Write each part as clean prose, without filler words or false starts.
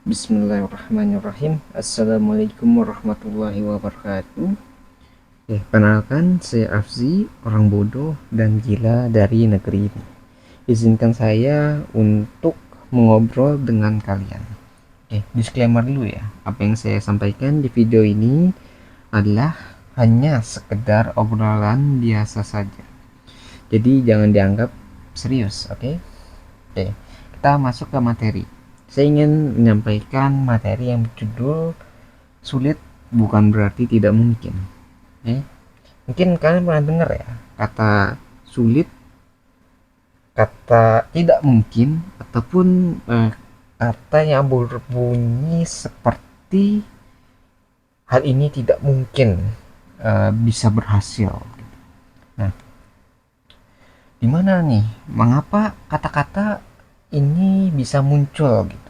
Bismillahirrahmanirrahim. Assalamualaikum warahmatullahi wabarakatuh. Kenalkan saya Afzi, orang bodoh dan gila dari negeri ini. Izinkan saya untuk mengobrol dengan kalian. Disclaimer dulu ya. Apa yang saya sampaikan di video ini adalah hanya sekedar obrolan biasa saja. Jadi jangan dianggap serius, oke? Kita masuk ke materi. Saya ingin menyampaikan materi yang berjudul sulit bukan berarti tidak mungkin. Mungkin kalian pernah dengar ya kata sulit, kata tidak mungkin, ataupun kata yang berbunyi seperti hal ini tidak mungkin bisa berhasil. Nah, dimana nih mengapa kata-kata ini bisa muncul gitu?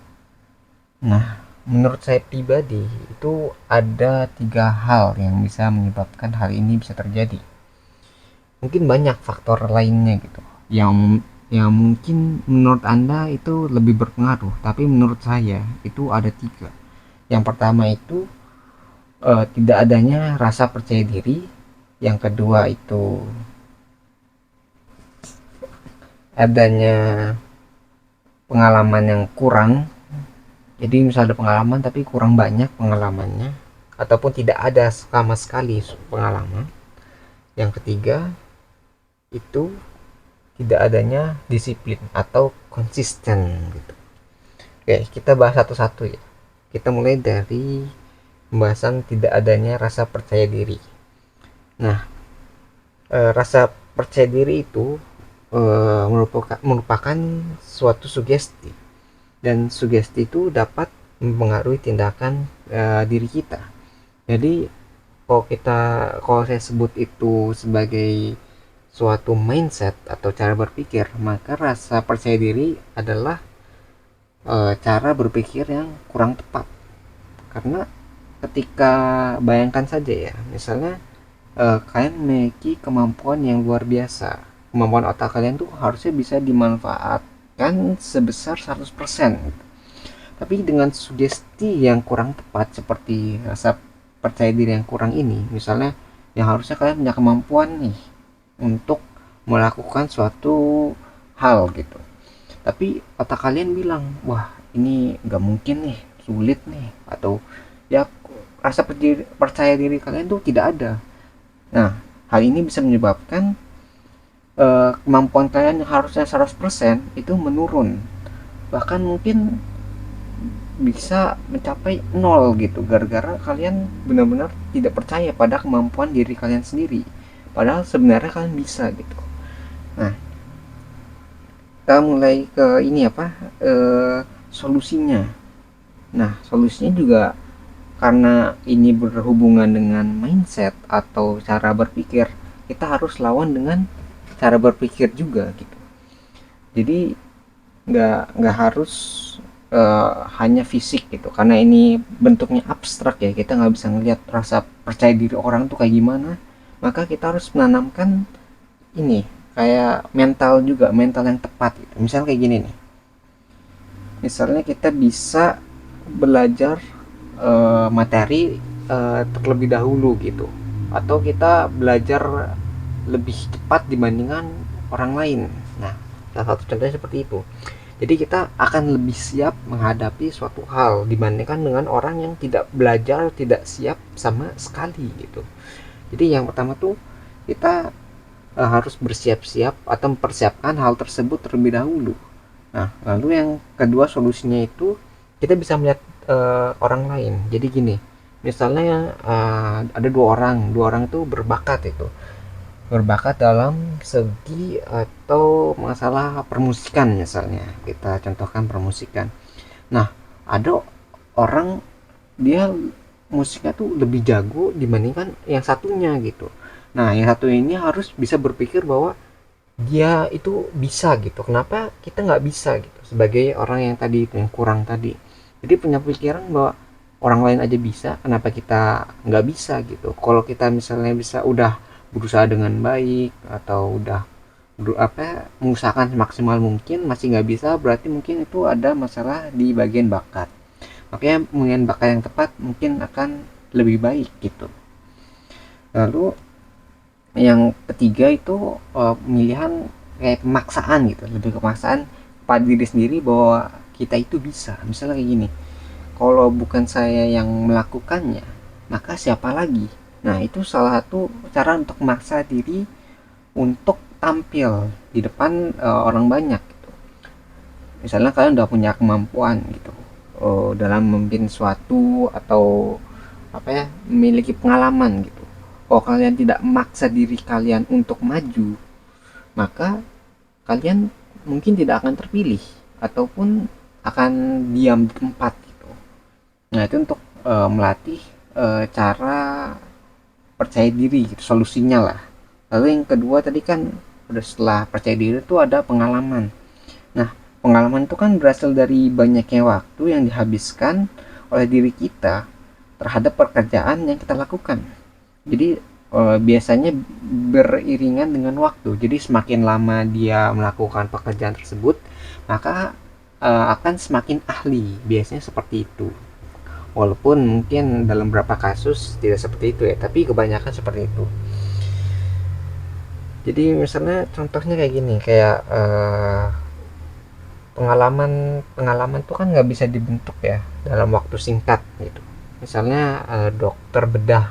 Nah, menurut saya pribadi itu ada 3 hal yang bisa menyebabkan hal ini bisa terjadi. Mungkin banyak faktor lainnya gitu yang mungkin menurut Anda itu lebih berpengaruh, tapi menurut saya itu ada 3. Yang pertama itu tidak adanya rasa percaya diri. Yang kedua itu adanya pengalaman yang kurang. Jadi misalnya ada pengalaman tapi kurang banyak pengalamannya, ataupun tidak ada sama sekali pengalaman. Yang ketiga itu tidak adanya disiplin atau konsisten gitu. Oke, kita bahas satu-satu ya. Kita mulai dari pembahasan tidak adanya rasa percaya diri. Nah, rasa percaya diri itu merupakan suatu sugesti, dan sugesti itu dapat mempengaruhi tindakan diri kita. Jadi kalau saya sebut itu sebagai suatu mindset atau cara berpikir, maka rasa percaya diri adalah cara berpikir yang kurang tepat. Karena ketika bayangkan saja ya, misalnya kalian memiliki kemampuan yang luar biasa, kemampuan otak kalian tuh harusnya bisa dimanfaatkan sebesar 100%. Tapi dengan sugesti yang kurang tepat seperti rasa percaya diri yang kurang ini, misalnya yang harusnya kalian punya kemampuan nih untuk melakukan suatu hal gitu, tapi otak kalian bilang wah ini nggak mungkin nih, sulit nih, atau ya rasa percaya diri kalian tuh tidak ada. Nah, hal ini bisa menyebabkan kemampuan kalian yang harusnya 100% itu menurun, bahkan mungkin bisa mencapai nol gitu, gara-gara kalian benar-benar tidak percaya pada kemampuan diri kalian sendiri, padahal sebenarnya kalian bisa gitu. Nah, kita mulai ke ini apa, solusinya. Nah, solusinya juga karena ini berhubungan dengan mindset atau cara berpikir, kita harus lawan dengan cara berpikir juga gitu. Jadi nggak harus hanya fisik gitu, karena ini bentuknya abstrak ya, kita nggak bisa ngelihat rasa percaya diri orang tuh kayak gimana. Maka kita harus menanamkan ini kayak mental juga, mental yang tepat gitu. Misalnya kayak gini nih, misalnya kita bisa belajar materi terlebih dahulu gitu, atau kita belajar lebih cepat dibandingkan orang lain. Nah, salah satu contohnya seperti itu. Jadi kita akan lebih siap menghadapi suatu hal dibandingkan dengan orang yang tidak belajar, tidak siap sama sekali gitu. Jadi yang pertama tuh kita harus bersiap-siap atau mempersiapkan hal tersebut terlebih dahulu. Nah, lalu yang kedua solusinya itu kita bisa melihat orang lain. Jadi gini, misalnya ada dua orang itu berbakat dalam segi atau masalah permusikan, misalnya kita contohkan permusikan. Nah, ada orang dia musiknya tuh lebih jago dibandingkan yang satunya gitu. Nah, yang satu ini harus bisa berpikir bahwa dia itu bisa gitu, kenapa kita nggak bisa gitu, sebagai orang yang tadi itu yang kurang tadi. Jadi punya pikiran bahwa orang lain aja bisa, kenapa kita nggak bisa gitu. Kalau kita misalnya bisa udah berusaha dengan baik, atau udah mengusahakan semaksimal mungkin masih nggak bisa, berarti mungkin itu ada masalah di bagian bakat. makanya pemilihan bakat yang tepat mungkin akan lebih baik gitu. Lalu yang ketiga itu pemilihan kayak pemaksaan gitu, lebih ke pemaksaan pada diri sendiri bahwa kita itu bisa. Misalnya kayak gini, kalau bukan saya yang melakukannya maka siapa lagi. Nah itu salah satu cara untuk memaksa diri untuk tampil di depan orang banyak gitu. Misalnya kalian udah punya kemampuan gitu dalam memimpin suatu atau apa ya, memiliki pengalaman gitu. Kalau kalian tidak memaksa diri kalian untuk maju, maka kalian mungkin tidak akan terpilih ataupun akan diam di tempat gitu. Nah itu untuk melatih cara percaya diri gitu, solusinya lah. Lalu yang kedua tadi kan udah, setelah percaya diri itu ada pengalaman. Nah pengalaman itu kan berasal dari banyaknya waktu yang dihabiskan oleh diri kita terhadap pekerjaan yang kita lakukan. Jadi biasanya beriringan dengan waktu. Jadi semakin lama dia melakukan pekerjaan tersebut, maka akan semakin ahli. Biasanya seperti itu. Walaupun mungkin dalam beberapa kasus tidak seperti itu ya, tapi kebanyakan seperti itu. Jadi misalnya contohnya kayak gini, kayak pengalaman pengalaman tuh kan nggak bisa dibentuk ya dalam waktu singkat gitu. Misalnya dokter bedah,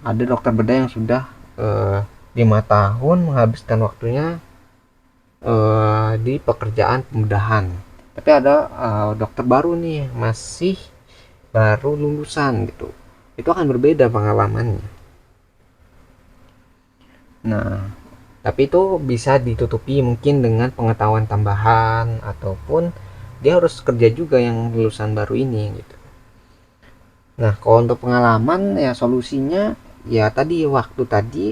ada dokter bedah yang sudah 5 tahun menghabiskan waktunya di pekerjaan pembedahan, tapi ada dokter baru nih, masih baru lulusan gitu, itu akan berbeda pengalamannya. Nah tapi itu bisa ditutupi mungkin dengan pengetahuan tambahan, ataupun dia harus kerja juga yang lulusan baru ini gitu. Nah kalau untuk pengalaman ya solusinya ya tadi, waktu tadi.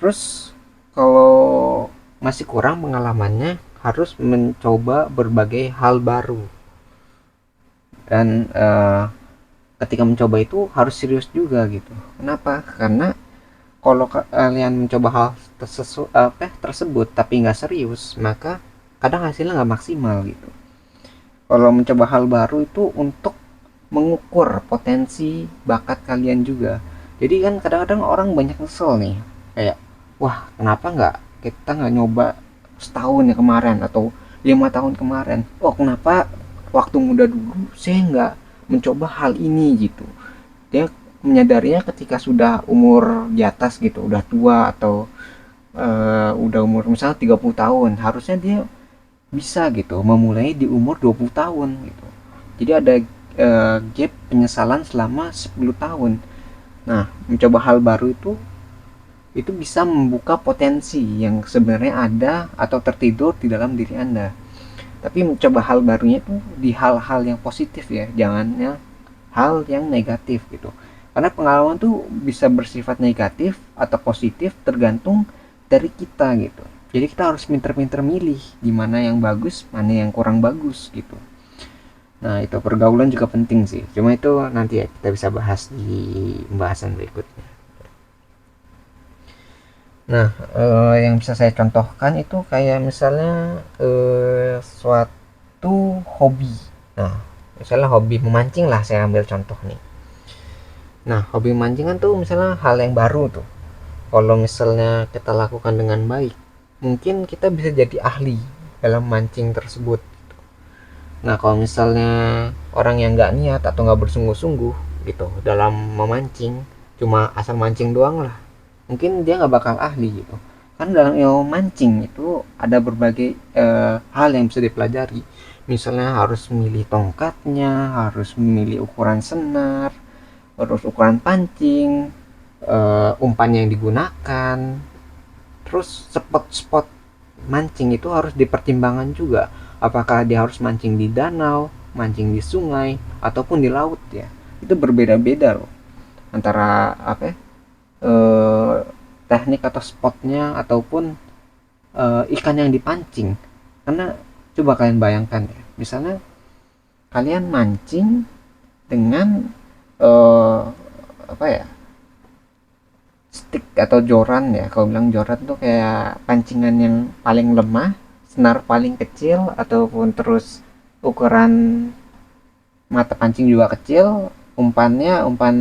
Terus kalau masih kurang pengalamannya, harus mencoba berbagai hal baru. Dan ketika mencoba itu harus serius juga gitu. Kenapa? Karena kalau kalian mencoba hal tersebut tapi nggak serius, maka kadang hasilnya nggak maksimal gitu. Kalau mencoba hal baru itu untuk mengukur potensi bakat kalian juga. Jadi kan kadang-kadang orang banyak kesel nih, kayak wah kenapa nggak kita nggak nyoba setahun ya kemarin, atau 5 tahun kemarin. Oh kenapa waktu muda dulu saya nggak mencoba hal ini gitu. Dia menyadarinya ketika sudah umur di atas gitu, udah tua, atau udah umur misalnya 30 tahun, harusnya dia bisa gitu memulai di umur 20 tahun gitu. Jadi ada gap penyesalan selama 10 tahun. Nah mencoba hal baru itu bisa membuka potensi yang sebenarnya ada atau tertidur di dalam diri Anda. Tapi mencoba hal barunya itu di hal-hal yang positif ya, jangannya hal yang negatif gitu. Karena pengalaman tuh bisa bersifat negatif atau positif tergantung dari kita gitu. Jadi kita harus pinter-pinter milih di mana yang bagus, mana yang kurang bagus gitu. Nah itu pergaulan juga penting sih. Cuma itu nanti ya kita bisa bahas di pembahasan berikutnya. Nah yang bisa saya contohkan itu kayak misalnya suatu hobi. Nah misalnya hobi memancing lah, saya ambil contoh nih. Nah hobi memancing kan tuh misalnya hal yang baru tuh. Kalau misalnya kita lakukan dengan baik, mungkin kita bisa jadi ahli dalam mancing tersebut. Nah kalau misalnya orang yang nggak niat atau nggak bersungguh-sungguh gitu dalam memancing, cuma asal mancing doang lah, mungkin dia nggak bakal ahli gitu. Karena dalam ilmu mancing itu ada berbagai hal yang bisa dipelajari. Misalnya harus memilih tongkatnya, harus memilih ukuran senar, terus ukuran pancing, umpan yang digunakan, terus spot-spot mancing itu harus dipertimbangkan juga. Apakah dia harus mancing di danau, mancing di sungai, ataupun di laut ya. Itu berbeda-beda loh antara apa ya, teknik atau spotnya, ataupun ikan yang dipancing. Karena coba kalian bayangkan ya, misalnya kalian mancing dengan apa ya, stick atau joran ya. Kalau bilang joran tuh kayak pancingan yang paling lemah, senar paling kecil, ataupun terus ukuran mata pancing juga kecil, umpannya umpan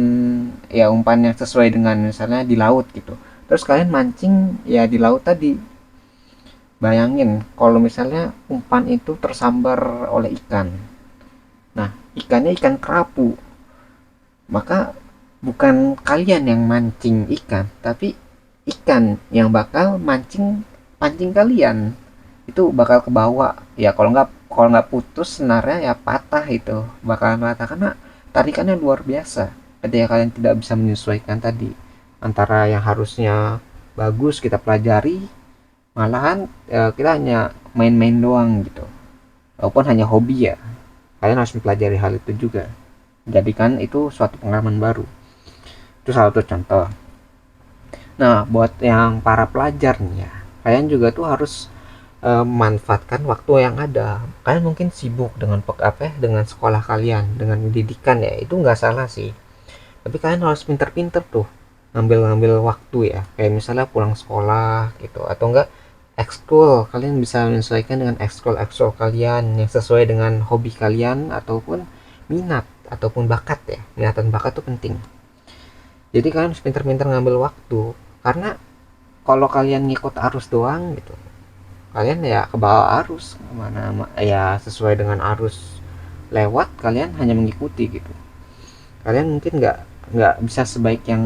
yang sesuai dengan misalnya di laut gitu. Terus kalian mancing ya di laut tadi. Bayangin kalau misalnya umpan itu tersambar oleh ikan. Nah, ikannya ikan kerapu. Maka bukan kalian yang mancing ikan, tapi ikan yang bakal pancing kalian. Itu bakal kebawa. Ya kalau nggak putus senarnya ya patah itu. Bakalan patah karena tarikannya luar biasa. Ketika kalian tidak bisa menyesuaikan tadi antara yang harusnya bagus kita pelajari, malahan kita hanya main-main doang gitu. Walaupun hanya hobi ya, kalian harus mempelajari hal itu juga. Jadikan itu suatu pengalaman baru. Itu salah satu contoh. Nah, buat yang para pelajar nih ya, kalian juga tuh harus memanfaatkan waktu yang ada. Kalian mungkin sibuk dengan dengan sekolah kalian, dengan pendidikan ya, itu nggak salah sih. Tapi kalian harus pinter-pinter tuh ngambil waktu ya, kayak misalnya pulang sekolah gitu, atau enggak ekskul. Kalian bisa menyesuaikan dengan ekskul kalian yang sesuai dengan hobi kalian ataupun minat ataupun bakat ya. Minat dan bakat tuh penting. Jadi kalian harus pinter-pinter ngambil waktu, karena kalau kalian ngikut arus doang gitu, kalian ya ke bawah arus mana ya, sesuai dengan arus lewat, kalian hanya mengikuti gitu. Kalian mungkin nggak bisa sebaik yang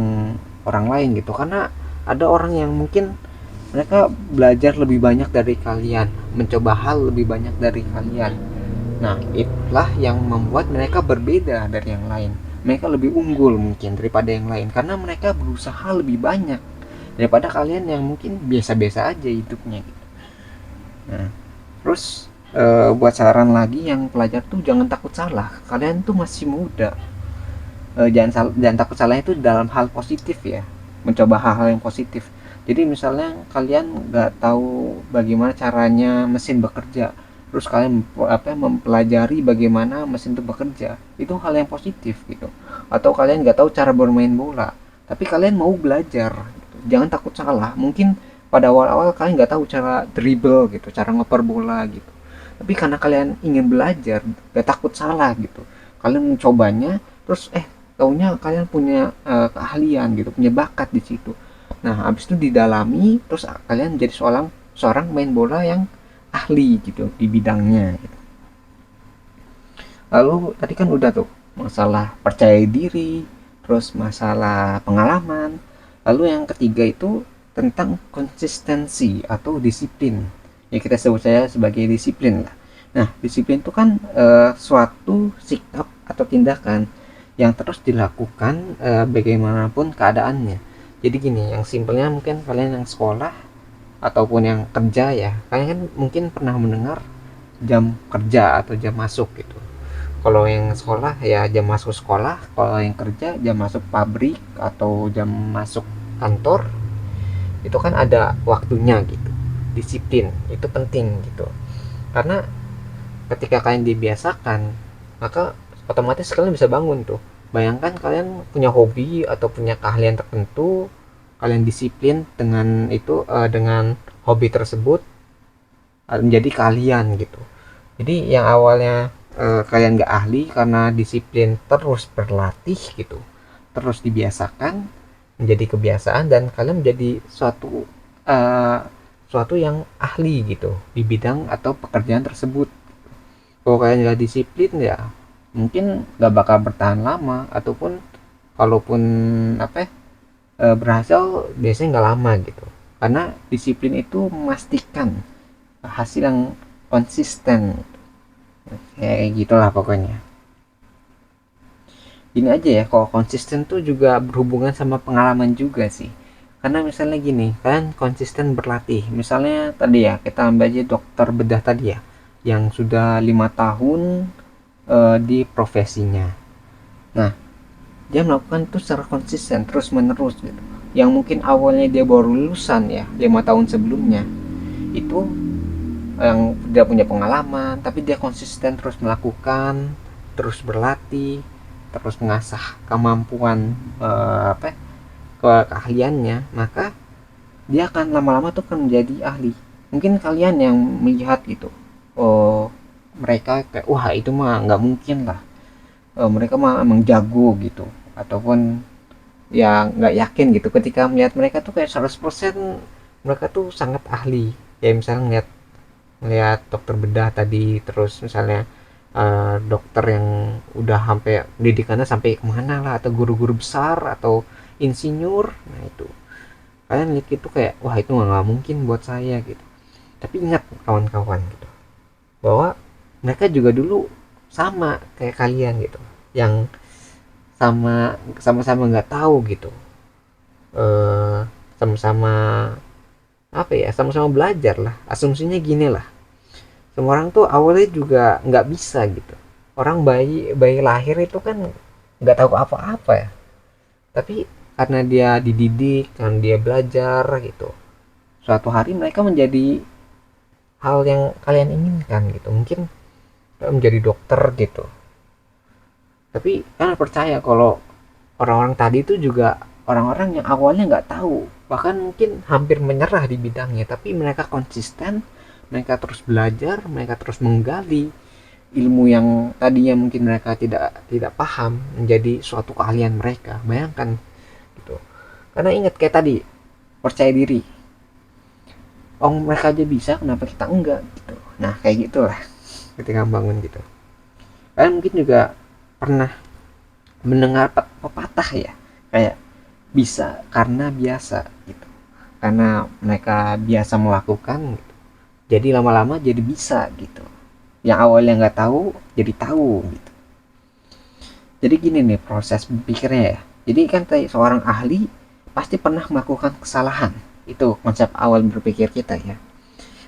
orang lain gitu, karena ada orang yang mungkin mereka belajar lebih banyak dari kalian, mencoba hal lebih banyak dari kalian. Nah, itulah yang membuat mereka berbeda dari yang lain. Mereka lebih unggul mungkin daripada yang lain karena mereka berusaha lebih banyak daripada kalian yang mungkin biasa-biasa aja hidupnya gitu. Nah, terus buat saran lagi, yang pelajar tuh jangan takut salah. Kalian tuh masih muda. Jangan takut salah itu dalam hal positif ya. Mencoba hal-hal yang positif. Jadi misalnya kalian nggak tahu bagaimana caranya mesin bekerja, terus kalian mempelajari bagaimana mesin itu bekerja, itu hal yang positif gitu. Atau kalian nggak tahu cara bermain bola, tapi kalian mau belajar gitu. Jangan takut salah. Mungkin pada awal-awal kalian nggak tahu cara dribble gitu, cara ngoper bola gitu, tapi karena kalian ingin belajar, nggak takut salah gitu, kalian mencobanya, terus taunya kalian punya keahlian gitu, punya bakat di situ. Nah, habis itu didalami, terus kalian jadi seorang main bola yang ahli gitu di bidangnya gitu. Lalu tadi kan udah tuh masalah percaya diri, terus masalah pengalaman. Lalu yang ketiga itu tentang konsistensi atau disiplin. Ya kita sebut saya sebagai disiplin lah. Nah, disiplin itu kan suatu sikap atau tindakan yang terus dilakukan bagaimanapun keadaannya. Jadi gini, yang simpelnya mungkin kalian yang sekolah ataupun yang kerja ya, kalian kan mungkin pernah mendengar jam kerja atau jam masuk gitu. Kalau yang sekolah ya jam masuk sekolah, kalau yang kerja jam masuk pabrik atau jam masuk kantor, itu kan ada waktunya gitu. Disiplin itu penting gitu, karena ketika kalian dibiasakan, maka otomatis kalian bisa bangun tuh. Bayangkan kalian punya hobi atau punya keahlian tertentu, kalian disiplin dengan itu, dengan hobi tersebut menjadi kalian gitu. Jadi yang awalnya kalian gak ahli, karena disiplin terus berlatih gitu, terus dibiasakan menjadi kebiasaan, dan kalian menjadi suatu yang ahli gitu di bidang atau pekerjaan tersebut. Kalau kalian gak disiplin ya mungkin gak bakal bertahan lama, ataupun kalaupun berhasil biasanya nggak lama gitu, karena disiplin itu memastikan hasil yang konsisten, kayak gitulah pokoknya. Gini aja ya, kalau konsisten tuh juga berhubungan sama pengalaman juga sih. Karena misalnya gini, kalian konsisten berlatih, misalnya tadi ya kita ambil aja dokter bedah tadi ya, yang sudah 5 tahun di profesinya. Nah, dia melakukan itu secara konsisten terus menerus gitu. Yang mungkin awalnya dia baru lulusan ya 5 tahun sebelumnya, itu yang dia punya pengalaman, tapi dia konsisten terus melakukan, terus berlatih, terus mengasah kemampuan keahliannya, maka dia akan lama-lama tuh kan menjadi ahli. Mungkin kalian yang melihat gitu, oh mereka kayak wah itu mah nggak mungkin lah, mereka emang jago gitu, ataupun ya nggak yakin gitu ketika melihat mereka tuh kayak 100% mereka tuh sangat ahli. Ya misalnya ngeliat dokter bedah tadi, terus misalnya dokter yang udah sampai pendidikannya sampai kemana lah, atau guru-guru besar atau insinyur. Nah itu kalian lihat itu kayak wah itu nggak mungkin buat saya gitu. Tapi ingat kawan-kawan gitu, bahwa mereka juga dulu sama kayak kalian gitu, yang sama-sama nggak tahu gitu, eh sama-sama apa ya, sama-sama belajar lah. Asumsinya gini lah, semua orang tuh awalnya juga nggak bisa gitu. Orang bayi bayi lahir itu kan nggak tahu apa-apa ya, tapi karena dia dididik, kan dia belajar gitu, suatu hari mereka menjadi hal yang kalian inginkan gitu. Mungkin menjadi dokter gitu. Tapi kan percaya kalau orang-orang tadi itu juga orang-orang yang awalnya nggak tahu, bahkan mungkin hampir menyerah di bidangnya, tapi mereka konsisten, mereka terus belajar, mereka terus menggali ilmu yang tadinya mungkin mereka tidak paham menjadi suatu keahlian mereka. Bayangkan gitu. Karena ingat kayak tadi, percaya diri. Oh mereka aja bisa, kenapa kita enggak gitu. Nah kayak gitulah ketika bangun gitu. Kalian mungkin juga pernah mendengar pepatah ya, kayak bisa karena biasa gitu, karena mereka biasa melakukan gitu, jadi lama-lama jadi bisa gitu, yang awalnya nggak tahu jadi tahu gitu. Jadi gini nih proses berpikirnya ya. Jadi kan seorang ahli pasti pernah melakukan kesalahan, itu konsep awal berpikir kita ya.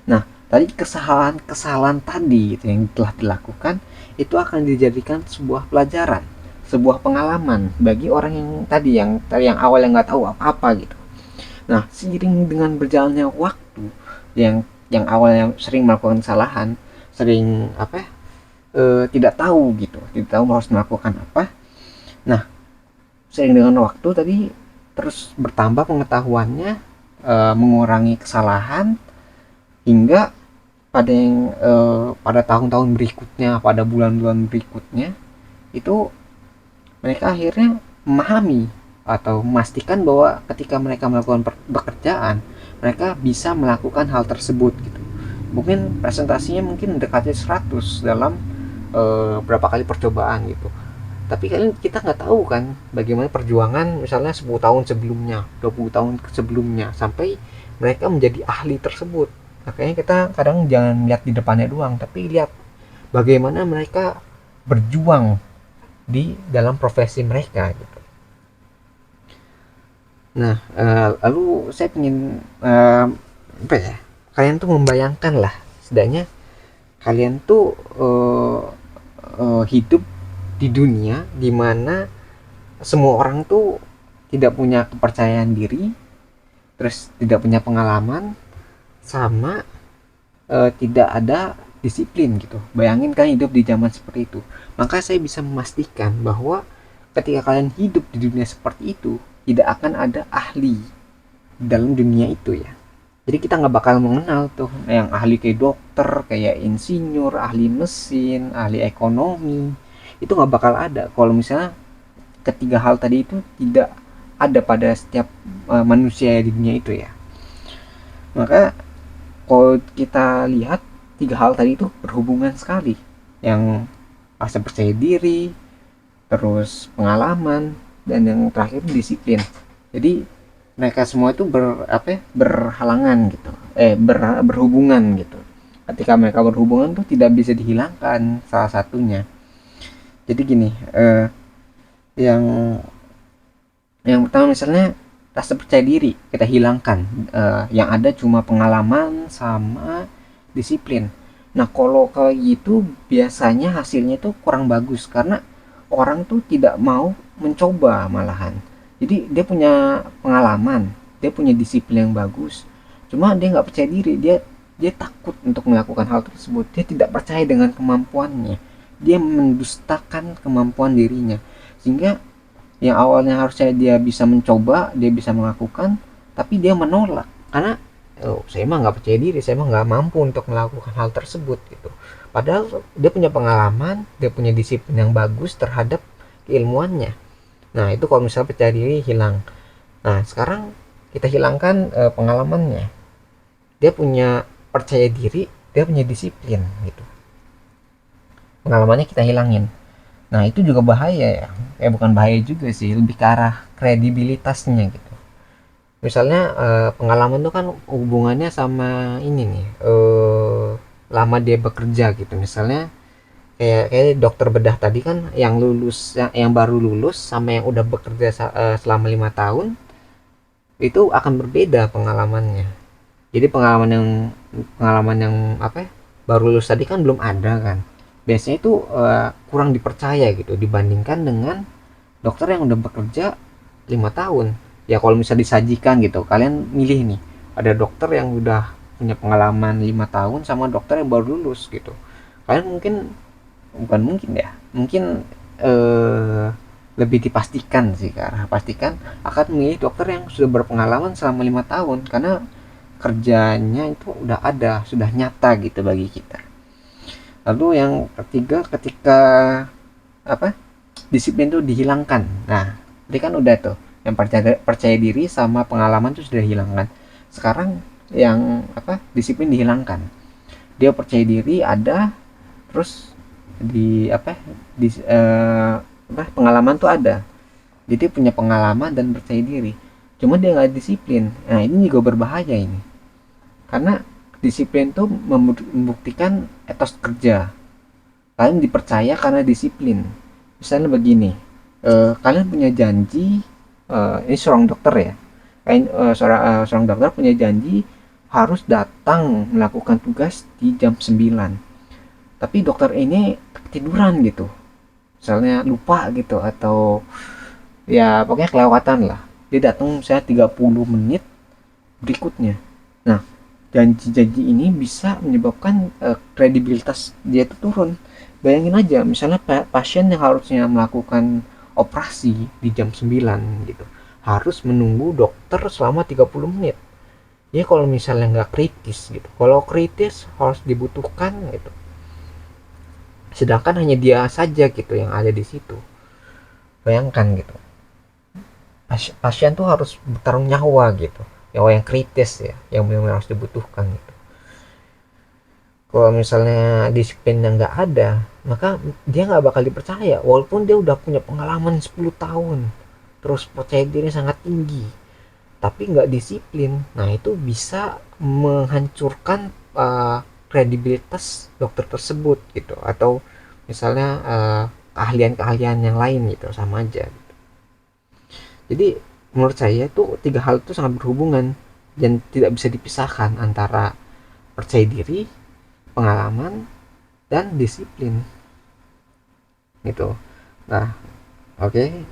Nah tadi kesalahan tadi gitu, yang telah dilakukan itu akan dijadikan sebuah pelajaran, sebuah pengalaman bagi orang yang awalnya nggak tahu apa-apa gitu. Nah seiring dengan berjalannya waktu, yang awalnya sering melakukan kesalahan, sering apa ya, tidak tahu gitu, tidak tahu harus melakukan apa. Nah seiring dengan waktu tadi terus bertambah pengetahuannya, mengurangi kesalahan, hingga pada tahun-tahun berikutnya, pada bulan-bulan berikutnya itu mereka akhirnya memahami atau memastikan bahwa ketika mereka melakukan pekerjaan, mereka bisa melakukan hal tersebut gitu. Mungkin presentasinya mungkin mendekati 100 dalam berapa kali percobaan gitu. Tapi kan kita nggak tahu kan bagaimana perjuangan misalnya 10 tahun sebelumnya, 20 tahun sebelumnya, sampai mereka menjadi ahli tersebut. Makanya kita kadang jangan lihat di depannya doang, tapi lihat bagaimana mereka berjuang di dalam profesi mereka gitu. Nah, lalu saya ingin apa ya? Kalian tuh membayangkan lah, setidaknya kalian tuh hidup di dunia dimana semua orang tuh tidak punya kepercayaan diri, terus tidak punya pengalaman, sama tidak ada disiplin gitu. Bayangin kan hidup di zaman seperti itu. Maka saya bisa memastikan bahwa ketika kalian hidup di dunia seperti itu, tidak akan ada ahli dalam dunia itu ya. Jadi kita nggak bakal mengenal tuh yang ahli kayak dokter, kayak insinyur, ahli mesin, ahli ekonomi. Itu nggak bakal ada kalau misalnya ketiga hal tadi itu tidak ada pada setiap manusia di dunia itu ya. Maka kalau kita lihat tiga hal tadi itu berhubungan sekali, yang rasa percaya diri, terus pengalaman, dan yang terakhir disiplin. Jadi mereka semua itu berhalangan gitu, berhubungan gitu. Ketika mereka berhubungan tuh tidak bisa dihilangkan salah satunya. Jadi gini, yang pertama misalnya rasa percaya diri kita hilangkan, yang ada cuma pengalaman sama disiplin. Nah kalau kayak gitu biasanya hasilnya tuh kurang bagus, karena orang tuh tidak mau mencoba malahan. Jadi dia punya pengalaman, dia punya disiplin yang bagus, cuma dia nggak percaya diri, dia takut untuk melakukan hal tersebut, dia tidak percaya dengan kemampuannya, dia mendustakan kemampuan dirinya, sehingga yang awalnya harusnya dia bisa mencoba, dia bisa melakukan, tapi dia menolak karena oh, saya mah nggak percaya diri, saya mah nggak mampu untuk melakukan hal tersebut gitu. Padahal dia punya pengalaman, dia punya disiplin yang bagus terhadap keilmuannya. Nah itu kalau misalnya percaya diri hilang. Nah sekarang kita hilangkan pengalamannya, dia punya percaya diri, dia punya disiplin gitu, pengalamannya kita hilangin. Nah itu juga bahaya ya, bukan bahaya juga sih, lebih ke arah kredibilitasnya gitu. Misalnya pengalaman tuh kan hubungannya sama ini nih, lama dia bekerja gitu. Misalnya kayak dokter bedah tadi kan, yang lulus, yang baru lulus sama yang udah bekerja selama 5 tahun itu akan berbeda pengalamannya. Jadi pengalaman yang apa ya, baru lulus tadi kan belum ada kan, biasanya itu kurang dipercaya gitu dibandingkan dengan dokter yang udah bekerja 5 tahun. Ya kalau misalnya disajikan gitu, kalian milih nih, ada dokter yang udah punya pengalaman 5 tahun sama dokter yang baru lulus gitu, kalian mungkin, bukan mungkin ya, mungkin lebih dipastikan sih, karena pastikan akan memilih dokter yang sudah berpengalaman selama 5 tahun, karena kerjanya itu udah ada, sudah nyata gitu bagi kita. Lalu yang ketiga, ketika apa, disiplin itu dihilangkan. Nah tadi kan udah tuh, yang percaya diri sama pengalaman itu sudah dihilangkan. Sekarang yang apa, disiplin dihilangkan, dia percaya diri ada, terus di apa, di apa, pengalaman tuh ada, jadi punya pengalaman dan percaya diri, cuma dia nggak disiplin. Nah ini juga berbahaya ini, karena disiplin tuh membuktikan etos kerja. Kalian dipercaya karena disiplin. Misalnya begini, kalian punya janji, ini seorang dokter ya, kalian seorang dokter punya janji harus datang melakukan tugas di jam 9, tapi dokter ini ketiduran gitu, misalnya lupa gitu, atau ya pokoknya kelewatan lah, dia datang misalnya 30 menit berikutnya. Nah janji-janji ini bisa menyebabkan kredibilitas dia itu turun. Bayangin aja, misalnya pasien yang harusnya melakukan operasi di jam 9 gitu, harus menunggu dokter selama 30 menit. Ya kalau misalnya nggak kritis gitu, kalau kritis harus dibutuhkan gitu, sedangkan hanya dia saja gitu yang ada di situ. Bayangkan gitu, pasien tuh harus bertarung nyawa gitu, nyawa yang kritis ya, yang benar-benar harus dibutuhkan gitu. Kalau misalnya disiplin yang nggak ada, maka dia nggak bakal dipercaya walaupun dia udah punya pengalaman 10 tahun, terus percaya diri sangat tinggi, tapi nggak disiplin. Nah itu bisa menghancurkan kredibilitas dokter tersebut gitu, atau misalnya keahlian-keahlian yang lain gitu, sama aja. Jadi menurut saya itu tiga hal itu sangat berhubungan dan tidak bisa dipisahkan, antara percaya diri, pengalaman, dan disiplin gitu. Nah oke,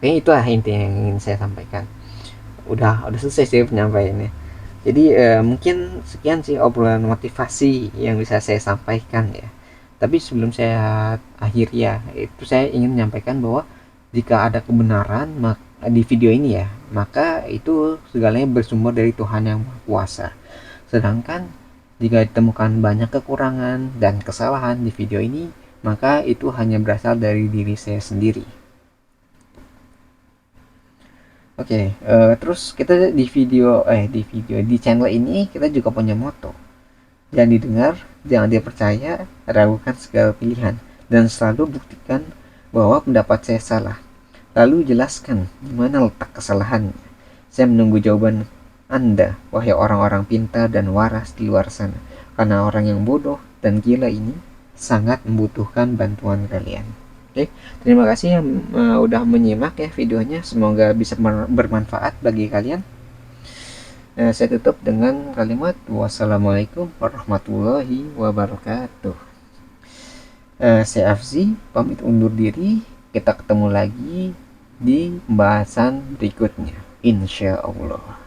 kayaknya itu lah inti yang ingin saya sampaikan. Udah selesai sih penyampaiannya. Jadi mungkin sekian sih obrolan motivasi yang bisa saya sampaikan ya. Tapi sebelum saya akhiri ya, itu saya ingin menyampaikan bahwa jika ada kebenaran di video ini ya, maka itu segalanya bersumber dari Tuhan yang Maha Kuasa. Sedangkan jika ditemukan banyak kekurangan dan kesalahan di video ini, maka itu hanya berasal dari diri saya sendiri. Oke, terus kita di channel ini kita juga punya moto. Jangan didengar, jangan dipercaya, ragukan segala pilihan, dan selalu buktikan bahwa pendapat saya salah. Lalu jelaskan di mana letak kesalahannya. Saya menunggu jawaban Anda, wahai orang-orang pintar dan waras di luar sana, karena orang yang bodoh dan gila ini sangat membutuhkan bantuan kalian. Oke, terima kasih yang udah menyimak ya videonya. Semoga bisa bermanfaat bagi kalian. Saya tutup dengan kalimat wassalamualaikum warahmatullahi wabarakatuh. Saya Afzi, pamit undur diri. Kita ketemu lagi di pembahasan berikutnya, insya Allah.